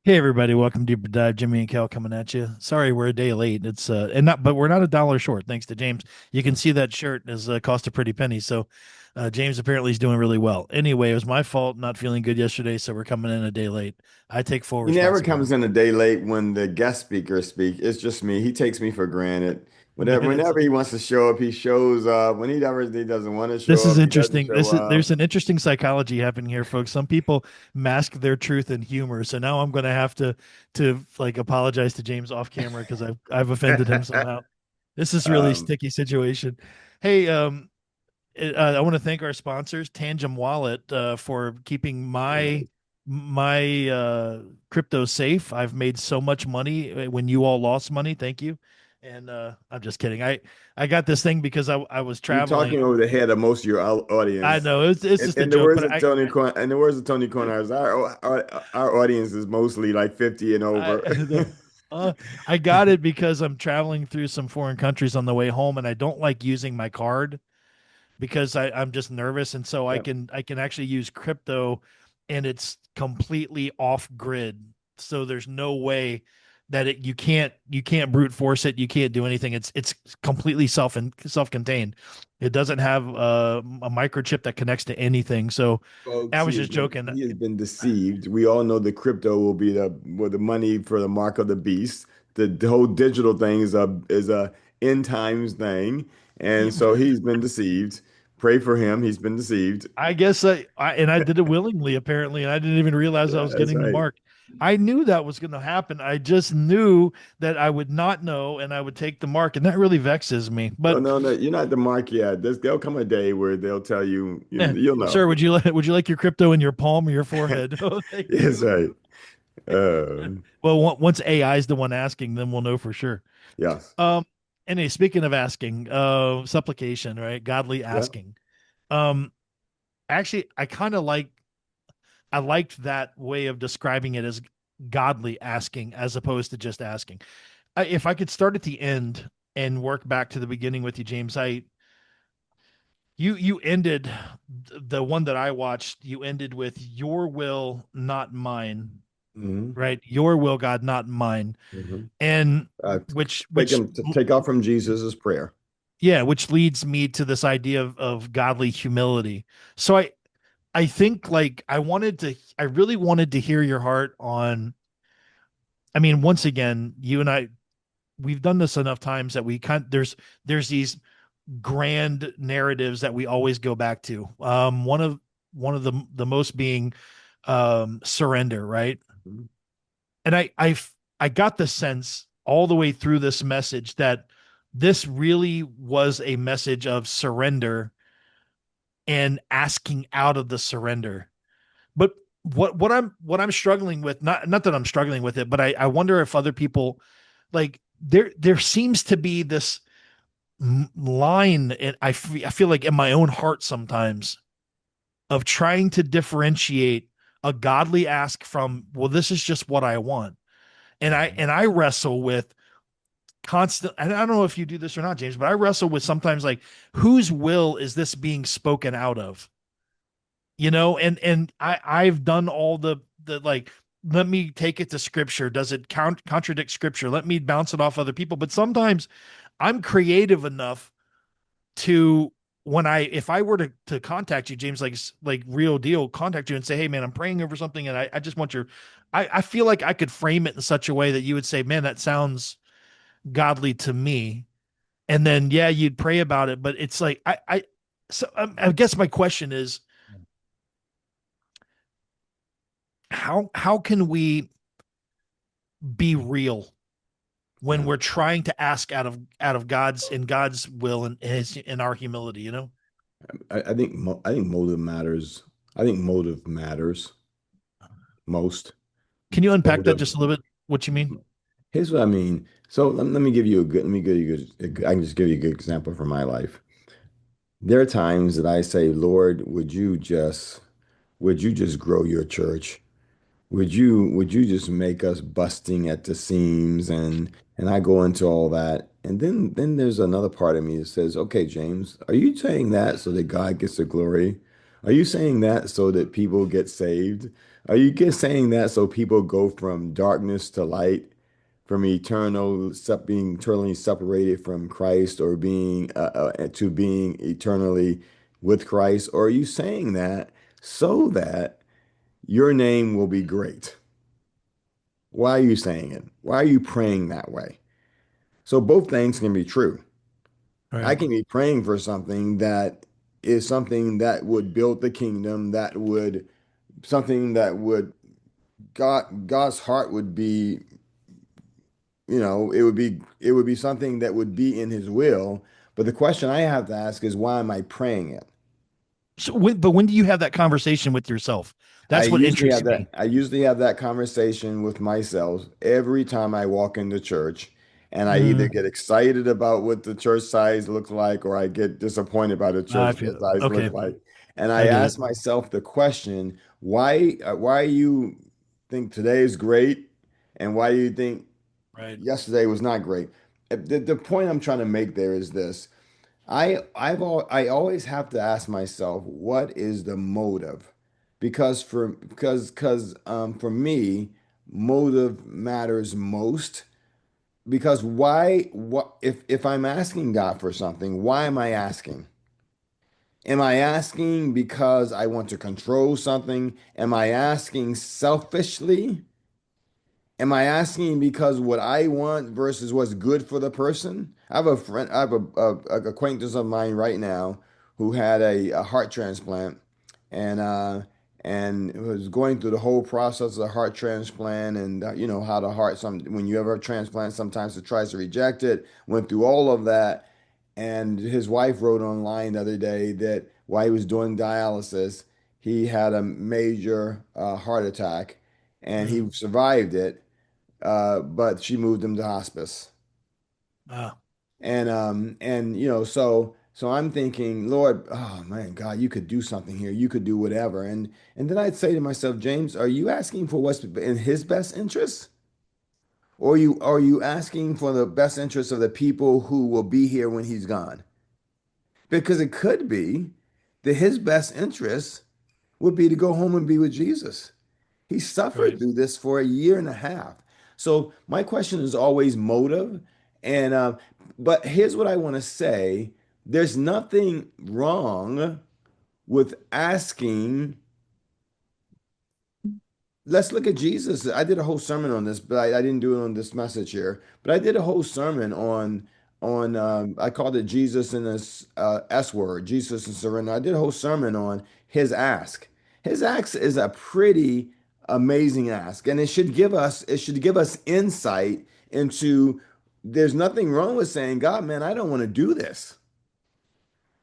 Hey everybody, welcome to Deeper Dive. Jimmy and Cal coming at you. Sorry we're a day late. It's and not but we're not a dollar short thanks to James. You can see that shirt has cost a pretty penny. So James apparently is doing really well. Anyway, it was my fault not feeling good yesterday, so we're coming in a day late. I take full He never responsibility. comes in a day late when the guest speakers speak. It's just me. He takes me for granted. Whenever, It's whenever he wants to show up, he shows up. Whenever he doesn't want to This show is up, he doesn't interesting. show This is up. There's an interesting psychology happening here, folks. Some people mask their truth in humor. So now I'm going to have to like apologize to James off camera because I've offended him somehow. This is really Um, sticky situation. Hey, I want to thank our sponsors, Tangem Wallet, for keeping my crypto safe. I've made so much money when you all lost money. Thank you. And I'm just kidding. I got this thing because I was you're traveling. talking over the head of most of your I audience. know it's In, just a in the joke, words but of Tony Corn, in the words of Tony Corners, our audience is mostly like 50 and I over. uh, I got it because I'm traveling through some foreign countries on the way home, and I don't like using my card because I'm just nervous, and so Yeah. I can actually use crypto, and it's completely off grid. So there's no way that you can't brute force it. You can't do anything. It's completely self contained. It doesn't have a microchip that connects to anything. So I Folks, was just joking. he has been deceived. We all know the crypto will be the money for the mark of the beast. The whole digital thing is a end times thing, and so he's been deceived. Pray for him. He's been deceived. I guess I did it willingly apparently, and I didn't even realize I Yeah, was that's getting the right. mark. I knew that was going to happen. I just knew that I would not know, and I would take the mark, and that really vexes me. No, But no, no. You're not the mark yet. There'll come a day where they'll tell you. You'll know. sir, would you like your crypto in your palm or your forehead? Oh, thank Yes, you. right. Well, once AI is the one asking, then we'll know for sure. Yes. Um, anyway, speaking of asking, supplication, right? Godly Yeah. asking. Um, actually, I liked that way of describing it as godly asking as opposed to just asking. If I could start at the end and work back to the beginning with you, James, I you ended the one that I watched. You ended with "Your will, not mine." Hmm. Right, your will, God, not mine, Hmm. and Uh, take which him to take off from Jesus's prayer. yeah, which leads me to this idea of godly humility. So I think like I really wanted to hear your heart on. I mean, once again, you and I we've done this enough times that we kind there's these grand narratives that we always go back to. One of the most being surrender, right? Mhm. And I got the sense all the way through this message that this really was a message of surrender and asking out of the surrender. But what I'm struggling with, not that I'm struggling with it, but I wonder if other people like there seems to be this line and I feel like in my own heart sometimes of trying to differentiate a godly ask from, well, this is just what I want. And I wrestle with constant, and I don't know if you do this or not, James, but I wrestle with sometimes like whose will is this being spoken out of? And I've done all the like, let me take it to scripture. Does it contradict scripture? Let me bounce it off other people. But sometimes I'm creative enough to when I if I were to contact you, James, like real deal, contact you and say, hey man, I'm praying over something and I just want your I feel like I could frame it in such a way that you would say, man, that sounds godly to me. And then yeah, you'd pray about it, but it's like I guess my question is how can we be real when Yeah. we're trying to ask out of God's in God's will and his in our humility, you know? I think motive matters. I think motive matters most. Can you unpack that Motive. just a little bit? What you mean? Here's what I mean. So let me give you a good. Let me give you I can just give you a good example from my life. There are times that I say, Lord, would you just grow your church? Would you just make us busting at the seams and I go into all that. And then there's another part of me that says, okay, James, are you saying that so that God gets the glory? Are you saying that so that people get saved? Are you just saying that so people go from darkness to light, from being eternally separated from Christ, or being to being eternally with Christ? Or are you saying that so that your name will be great? Why are you saying it? Why are you praying that way? So both things can be true. I Right. can be praying for something that is something that would build the kingdom, something that would God's heart would be, it would be something that would be in his will. But the question I have to ask is, why am I praying it? So, but when do you have that conversation with yourself? That's what interests me. I usually have that conversation with myself every time I walk into church, and I either Mm, get excited about what the church size looks like, or I get disappointed by the I church feel size look okay. like. And I I get it. ask myself the question, why you think today is great, and why do you think Right. yesterday was not great? The point I'm trying to make there is this. I always have to ask myself, what is the motive? Because for me, motive matters most. Because why what if I'm asking God for something, why am I asking? Am I asking because I want to control something? Am I asking selfishly? Am I asking because what I want versus what's good for the person? I have a acquaintance of mine right now who had a heart transplant, and was going through the whole process of the heart transplant, and you know how the heart, when you ever have a transplant, sometimes it tries to reject it. Went through all of that, and his wife wrote online the other day that while he was doing dialysis, he had a major heart attack, and Mm, he survived it, but she moved him to hospice. uh, And so I'm thinking, Lord, oh man, God, you could do something here. You could do whatever. And then I'd say to myself, James, are you asking for what's in his best interest? Or are you asking for the best interest of the people who will be here when he's gone? Because it could be that his best interest would be to go home and be with Jesus. He suffered right. through this for a year and a half. So my question is always motive. And but here's what I want to say. There's nothing wrong with asking. Let's look at Jesus. I did a whole sermon on this, but I didn't do it on this message here. But I did a whole sermon on I called it Jesus and this S word, Jesus and surrender. I did a whole sermon on his ask. His ask is a pretty amazing ask, and it should give us insight into there's nothing wrong with saying, God, man, I don't want to do this.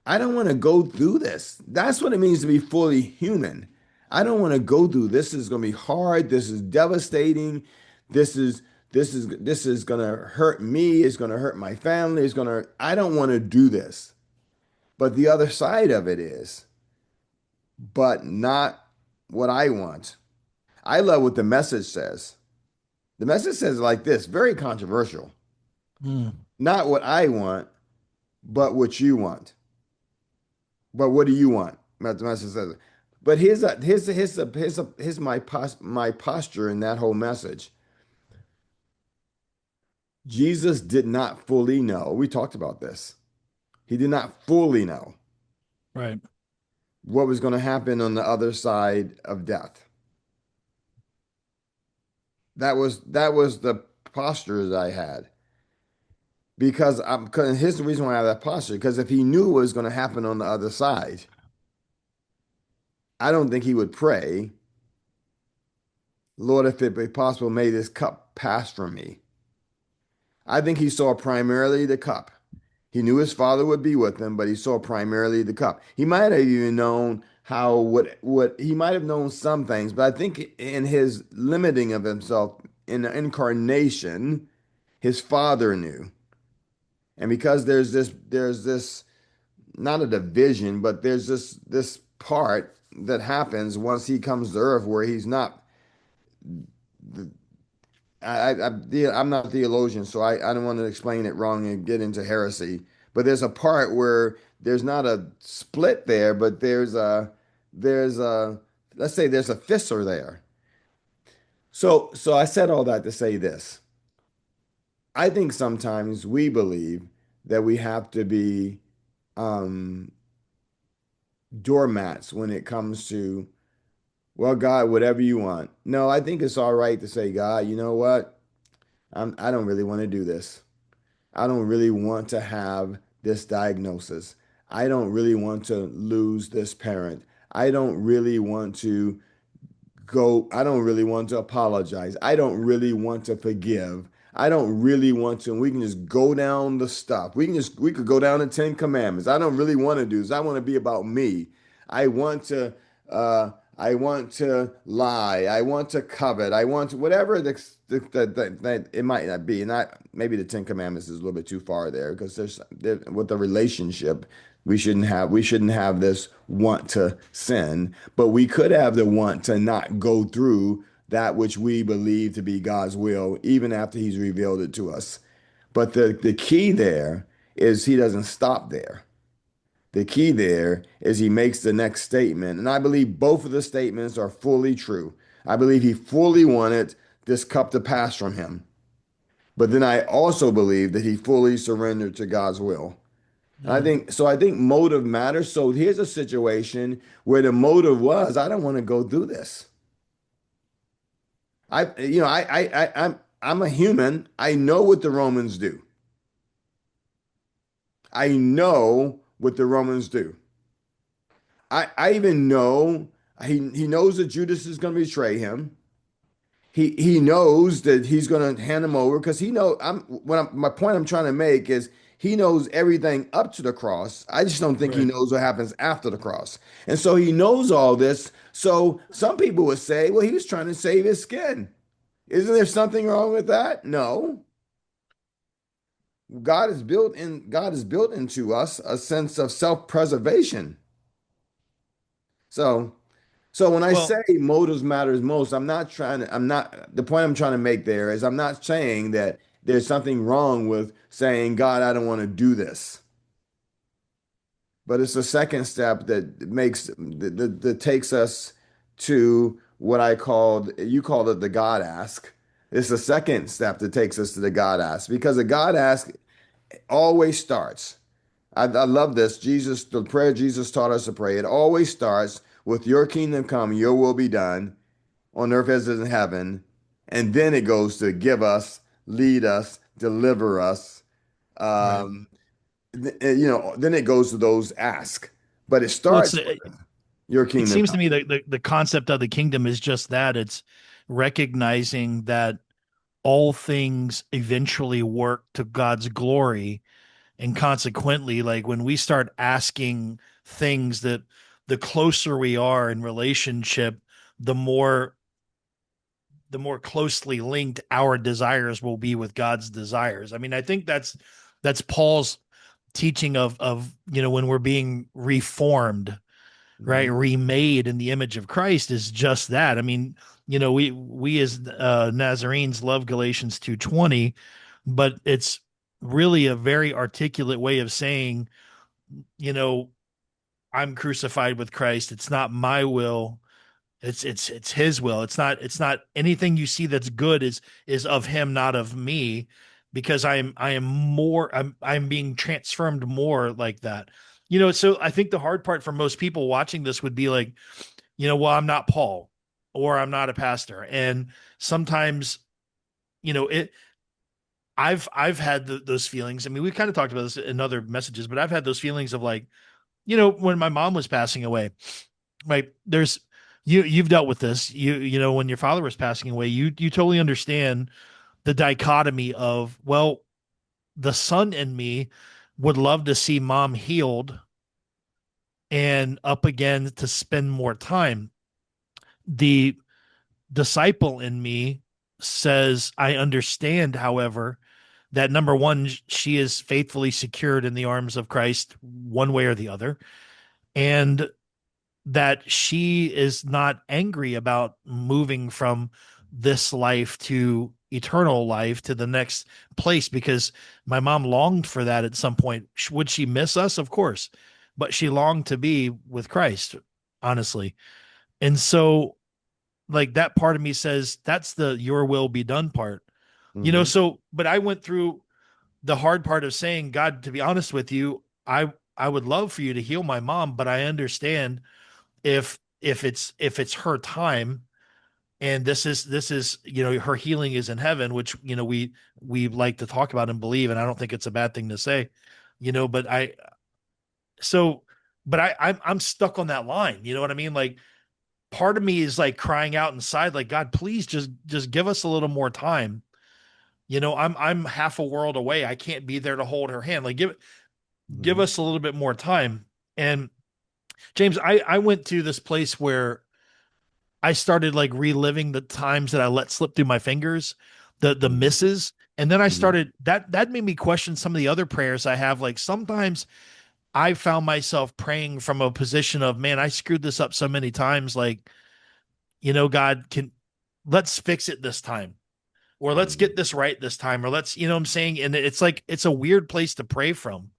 I don't want to go through this. That's what it means to be fully human. I don't want to go through this. Is going to be hard. This is devastating. This is this is going to hurt me. It's going to hurt my family. I don't want to do this. But the other side of it is, but not what I want. I love what the message says. The message says it like this, very controversial. Mm, Not what I want, but what you want. But what do you want? Master says. But here's my posture in that whole message. Jesus did not fully know. We talked about this. He did not fully know right. what was going to happen on the other side of death. That was the posture that I had because here's the reason why I have that posture, because if he knew what was going to happen on the other side, I don't think he would pray, Lord, if it be possible, may this cup pass from me. I think he saw primarily the cup. He knew his father would be with him, but he saw primarily the cup. He might have even known what he might have known some things, but I think in his limiting of himself in the incarnation, his father knew. And because there's this not a division, but there's this part that happens once he comes to earth where he's not I'm not a theologian, so I don't want to explain it wrong and get into heresy. But there's a part where there's not a split there, but there's a let's say there's a fissure there. So I said all that to say this. I think sometimes we believe that we have to be um, doormats when it comes to, well, God, whatever you want. No, I think it's all right to say, God, you know what? I don't really want to do this. I don't really want to have this diagnosis. I don't really want to lose this parent. I don't really want to I don't really want to apologize. I don't really want to forgive. I don't really want to. And we can just go down the stuff. We could go down the Ten Commandments. I don't really want to do this. I want to be about me. I want to, I want to lie. I want to covet. I want to, whatever that it might not be. And maybe the Ten Commandments is a little bit too far there because with the relationship, we shouldn't have this want to sin, but we could have the want to not go through that which we believe to be God's will, even after He's revealed it to us. But the key there is He doesn't stop there. The key there is He makes the next statement. And I believe both of the statements are fully true. I believe He fully wanted this cup to pass from Him. But then I also believe that He fully surrendered to God's will. And I Mm. think so. I think motive matters. So here's a situation where the motive was, I don't want to go through this. I'm a human. I know what the Romans do. I know what the Romans do. I even know he knows that Judas is going to betray him. He knows that he's going to hand him over because he know my point I'm trying to make is he knows everything up to the cross. I just don't think he Right. knows what happens after the cross. And so he knows all this. So some people would say, well, he was trying to save his skin. Isn't there something wrong with that? No. God has built into us a sense of self-preservation. So So when I say Well, motives matters most, I'm not, the point I'm trying to make there is I'm not saying that there's something wrong with saying, God, I don't want to do this. But it's the second step that takes us to what you called it the God ask. It's the second step that takes us to the God ask because the God ask always starts. I love this. The prayer Jesus taught us to pray, it always starts with your kingdom come, your will be done on earth as it is in heaven. And then it goes to give us, lead us, deliver us. right. Um, then it goes to those ask. But it Well, starts with your it kingdom seems to come. me that the concept of the kingdom is just that. It's recognizing that all things eventually work to God's glory. And consequently, like when we start asking things that the closer we are in relationship, the more the more closely linked our desires will be with God's desires. I mean, I think that's Paul's teaching of when we're being reformed, right, Mhm. remade in the image of Christ is just that. I mean, we as Nazarenes love Galatians 2:20, but it's really a very articulate way of saying, you know, I'm crucified with Christ. It's not my will. It's his will. It's not anything you see that's good is of him, not of me, because I'm being transformed more like that. So I think the hard part for most people watching this would be like, well, I'm not Paul or I'm not a pastor. And sometimes, it I've had those feelings. I mean, we've kind of talked about this in other messages, but I've had those feelings of like, when my mom was passing away, right? You've dealt with this. When your father was passing away, you totally understand the dichotomy of, well, the son in me would love to see mom healed and up again to spend more time. The disciple in me says, I understand, however, that number one, she is faithfully secured in the arms of Christ one way or the other. And that she is not angry about moving from this life to eternal life to the next place because my mom longed for that at some point. Would she miss us? Of course, but she longed to be with Christ, honestly. And so like that part of me says that's the your will be done part. Hmm. So but I went through the hard part of saying, God, to be honest with you, I would love for you to heal my mom, but I understand if it's her time, and this is her healing is in heaven, which we like to talk about and believe, and I don't think it's a bad thing to say, but so I'm stuck on that line. You know what I mean? Like part of me is like crying out inside, like, God, please just give us a little more time. I'm half a world away. I can't be there to hold her hand. Like give Hmm. us a little bit more time. And James, I went to this place where I started like reliving the times that I let slip through my fingers, the Hmm. misses. And then I Hmm. started that made me question some of the other prayers I have. Like sometimes I found myself praying from a position of, man, I screwed this up so many times. Like, God, let's fix it this time, or let's Hmm. get this right this time, or what I'm saying? And it's like, it's a weird place to pray from.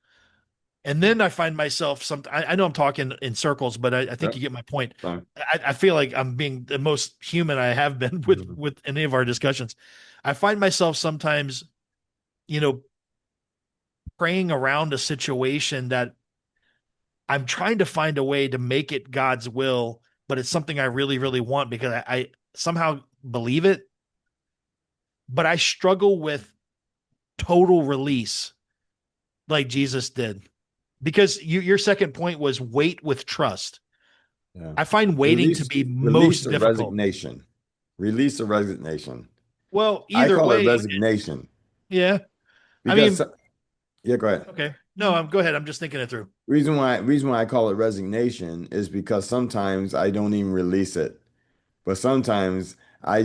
And then I find myself I know I'm talking in circles, but I think you Yep. get my point. Fine. I feel like I'm being the most human I have been with Mhm. with any of our discussions. I find myself sometimes, you know, praying around a situation that I'm trying to find a way to make it God's will, but it's something I really, really want because I somehow believe it, but I struggle with total release like Jesus did. Because your second point was wait with trust. Yeah. I find waiting to Release, be release most or difficult. resignation. Release or resignation. Well, I either call it way, resignation yeah. I because, mean, yeah, go ahead. okay. No, go ahead. I'm just thinking it through. Reason why I call it resignation is because sometimes I don't even release it. But sometimes I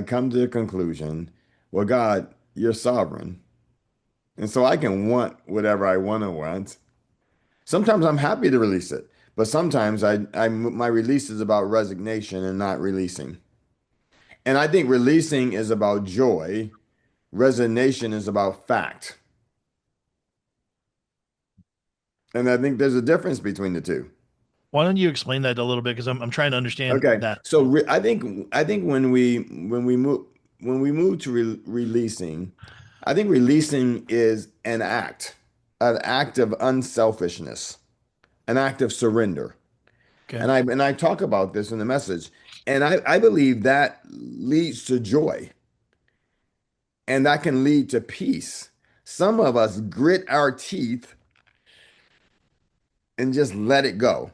come to the conclusion, well, God, you're sovereign. And so I can want whatever I want to want. Sometimes I'm happy to release it, but sometimes my release is about resignation and not releasing. And I think releasing is about joy. Resignation is about fact. And I think there's a difference between the two. Why don't you explain that a little bit? Because I'm trying to understand Okay. that. So I think when we move to releasing, I think releasing is an act of unselfishness, an act of surrender. Okay. And I talk about this in the message. And I believe that leads to joy and that can lead to peace. Some of us grit our teeth and just let it go.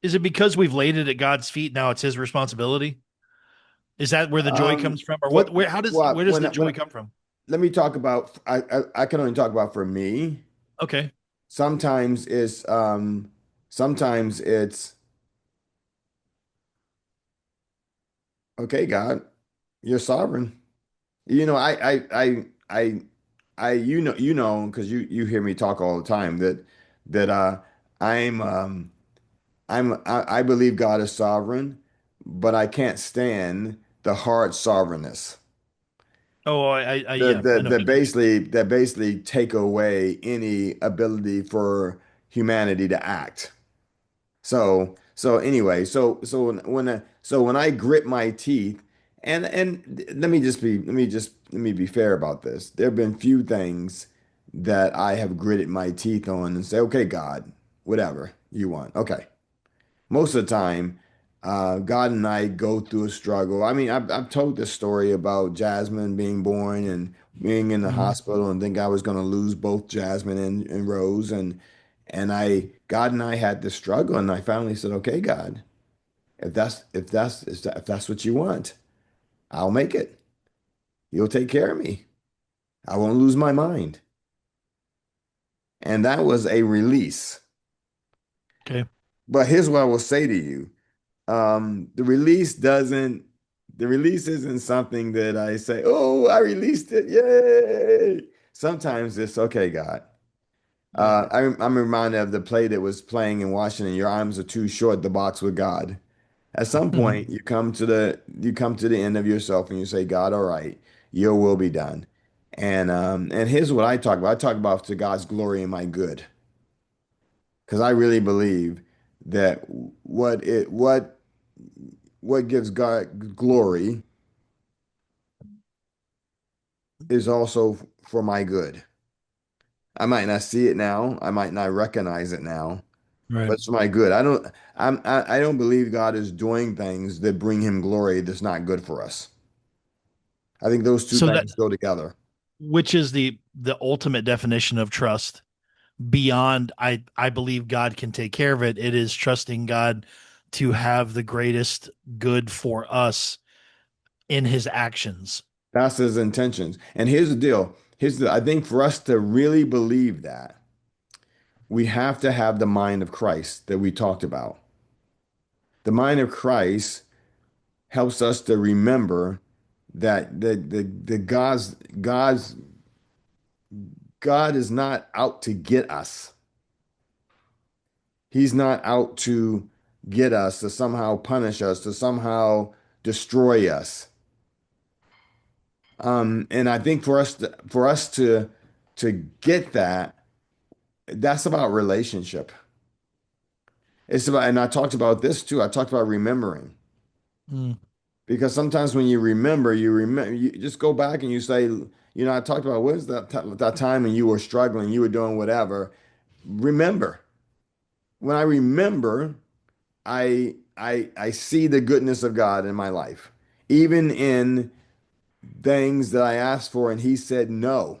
Is it because we've laid it at God's feet? Now it's his responsibility? Is that where the joy Um, comes from? Or what, where what, does the joy come from? let me talk about, I can only talk about for me. Okay. Sometimes it's, okay, God, you're sovereign. You know, because you hear me talk all the time that I'm I believe God is sovereign, but I can't stand the hard sovereignness Oh, yeah, I know what you mean. that basically take away any ability for humanity to act. So anyway, so when I grit my teeth, and let me be fair about this. There have been few things that I have gritted my teeth on and say, okay, God, whatever you want. Okay. Most of the time, God and I go through a struggle. I mean, I've told this story about Jasmine being born and being in the Mhm. hospital and think I was going to lose both Jasmine and Rose and God and I had this struggle and I finally said, okay, God, if that's what you want, I'll make it. You'll take care of me. I won't lose my mind. And that was a release. Okay. But here's what I will say to you. The release doesn't, the release isn't something that I say, oh, I released it. Yay. Sometimes it's okay, God. Yeah. I'm reminded of the play that was playing in Washington. Your arms are too short, the box with God. At some point, you come to the end of yourself and you say, God, all right, your will be done. And here's what I talk about. I talk about to God's glory and my good. Because I really believe that what what gives God glory is also for my good. I might not see it now, I might not recognize it now, Right. but it's for my good. I don't believe God is doing things that bring him glory that's not good for us. I think those two So that things go together. which is the ultimate definition of trust beyond I believe God can take care of it. It is trusting God to have the greatest good for us in his actions. That's his intentions. And here's the deal. I think for us to really believe that, we have to have the mind of Christ that we talked about. The mind of Christ helps us to remember that the God is not out to get us. He's not out to get us, to somehow punish us, to somehow destroy us. And I think for us to get that, that's about relationship. It's about, and I talked about this too. I talked about remembering Mm, because sometimes when you remember, you just go back and you say, I talked about what is that time when you were struggling, you were doing whatever. Remember, when I remember, I see the goodness of God in my life, even in things that I asked for and He said no.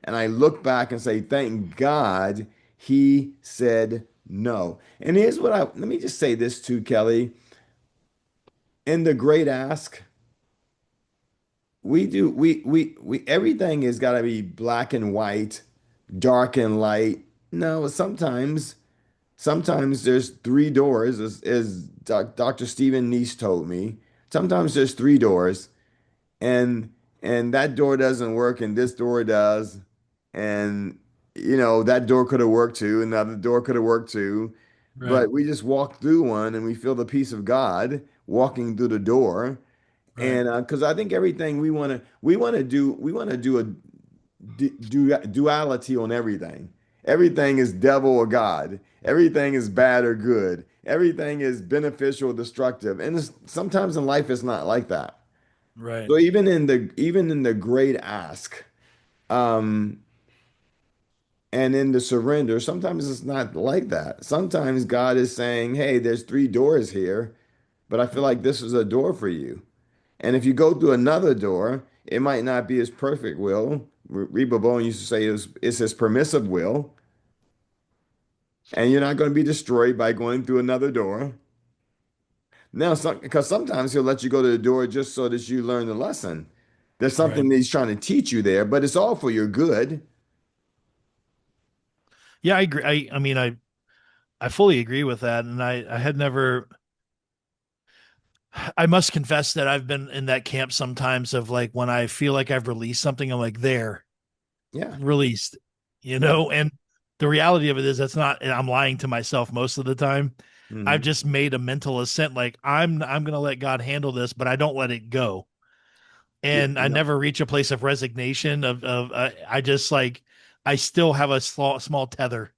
And I look back and say, thank God He said no. And here's let me just say this too, Kelly. In the great ask, everything has got to be black and white, dark and light. No, sometimes there's three doors, as Dr. Stephen Neese told me. Sometimes there's three doors, and that door doesn't work, and this door does, and that door could have worked too, and the other door could have worked too, right, but we just walk through one, and we feel the peace of God walking through the door. right, And because I think everything we want to do a duality on everything. Everything is devil or God. Everything is bad or good. Everything is beneficial or destructive. And sometimes in life it's not like that. right, So even in the great ask, um, and in the surrender, sometimes it's not like that. Sometimes God is saying, "Hey, there's three doors here, but I feel like this is a door for you." And if you go through another door, it might not be his perfect will. Reba Bone used to say it's his permissive will, and you're not going to be destroyed by going through another door. Now, because sometimes he'll let you go to the door just so that you learn the lesson. There's right. something that he's trying to teach you there, but it's all for your good. Yeah, I agree. I mean, I fully agree with that, and I had never. I must confess that I've been in that camp sometimes of like when I feel like I've released something, I'm like there Yeah. released, and the reality of it is that's not. And I'm lying to myself most of the time. I've Hmm. just made a mental assent, like I'm gonna let God handle this, but I don't let it go, Yeah. and I No. never reach a place of resignation. I just like I still have a small tether.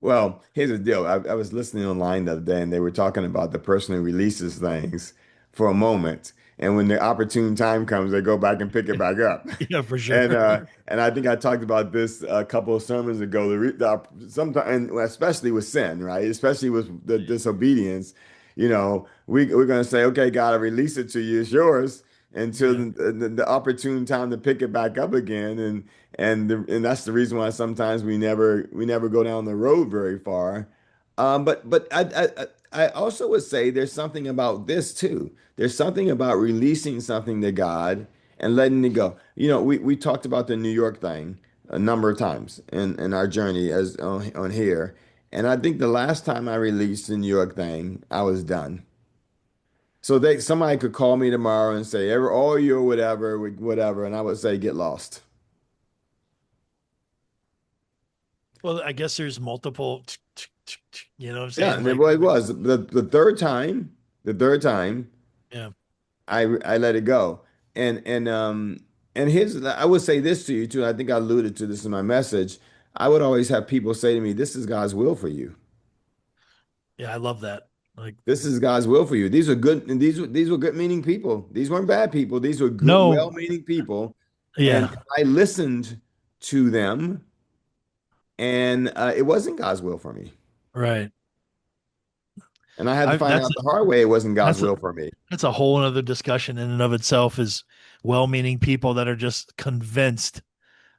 Well, here's the deal. I was listening online the other day, and they were talking about the person who releases things for a moment, and when the opportune time comes, they go back and pick it back up. Yeah, for And sure. I think I talked about this a couple of sermons ago. Sometimes, and especially with sin, right? Especially with the disobedience, we're going to say, "Okay, God, I release it to you. It's yours." Until Yeah, the opportune time to pick it back up again, and that's the reason why sometimes we never go down the road very far. But I also would say there's something about this too. There's something about releasing something to God and letting it go. We talked about the New York thing a number of times in our journey as on here, and I think the last time I released the New York thing, I was done. So somebody could call me tomorrow and say, all you whatever, whatever, and I would say, get lost. well, I guess there's multiple, what I'm Yeah, saying? and Like, it was the third time yeah, I let it go. And here's I would say this to you too. I think I alluded to this in my message. I would always have people say to me, "This is God's will for you." yeah, I love that. Like, This is God's will for you. These are good, and these were good meaning people. These weren't bad people. These were good, no, well-meaning people. And yeah, I listened to them, and it wasn't God's will for me. right. And I had to I find out the hard way it wasn't God's that's a will for me. that's a whole other discussion in and of itself. Is well-meaning people that are just convinced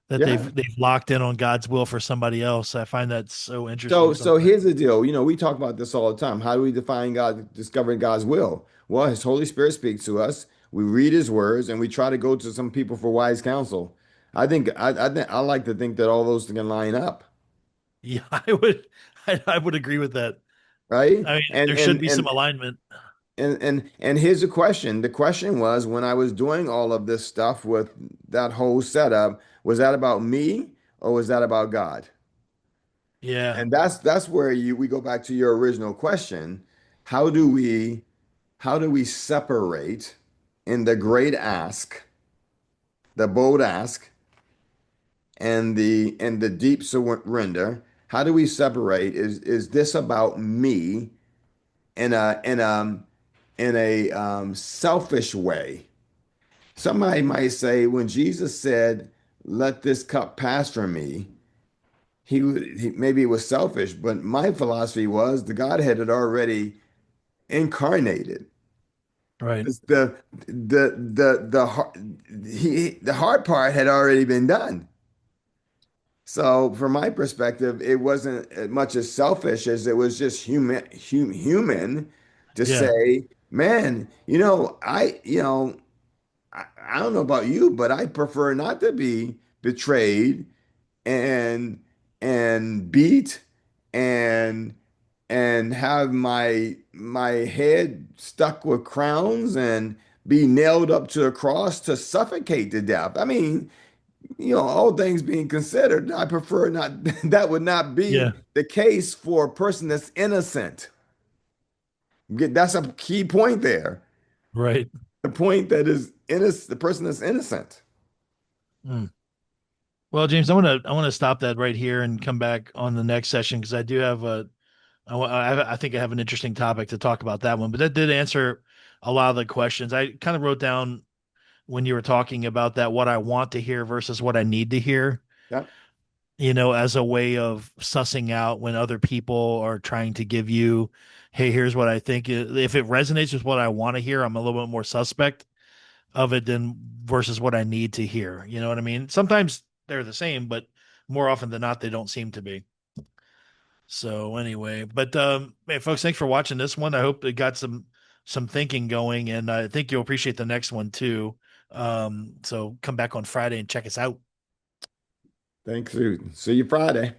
that Yeah. they've locked in on God's will for somebody else. I find that so So, interesting so sometimes. here's the deal. We talk about this all the time. How do we define God, discovering God's will? Well, His Holy Spirit speaks to us. We read His words, and we try to go to some people for wise counsel. I like to think that all those can line up, Yeah, I would agree with that. right? I mean, And there should and be some and alignment. and here's the question. The question was, when I was doing all of this stuff with that whole setup, was that about me or was that about God? Yeah, And that's where we go back to your original question. How do we how do we separate in the great ask, the bold ask, and the deep surrender? How do we separate? Is this about me in a selfish way? Somebody might say when Jesus said, "Let this cup pass from me," he maybe it was selfish, but my philosophy was the Godhead had already incarnated. right. It's the hard part had already been done. So from my perspective, it wasn't as much as selfish as it was just human to Yeah, say, man, I don't know about you, but I prefer not to be betrayed and beat and have my head stuck with crowns and be nailed up to a cross to suffocate to death. I mean, all things being considered, I prefer not that would not be yeah, the case for a person that's innocent. That's a key point there. right. The point that is innocent, the person that's innocent. Mm. Well, James, I want to stop that right here and come back on the next session because I do have I think I have an interesting topic to talk about that one. But that did answer a lot of the questions. I kind of wrote down when you were talking about that what I want to hear versus what I need to hear, Yeah. as a way of sussing out when other people are trying to give you, hey, here's what I think. If it resonates with what I want to hear, I'm a little bit more suspect of it than versus what I need to hear. You know what I mean? Sometimes they're the same, but more often than not, they don't seem to be. So anyway, but hey, folks, thanks for watching this one. I hope it got some thinking going, and I think you'll appreciate the next one too. So come back on Friday and check us out. Thanks. See you Friday.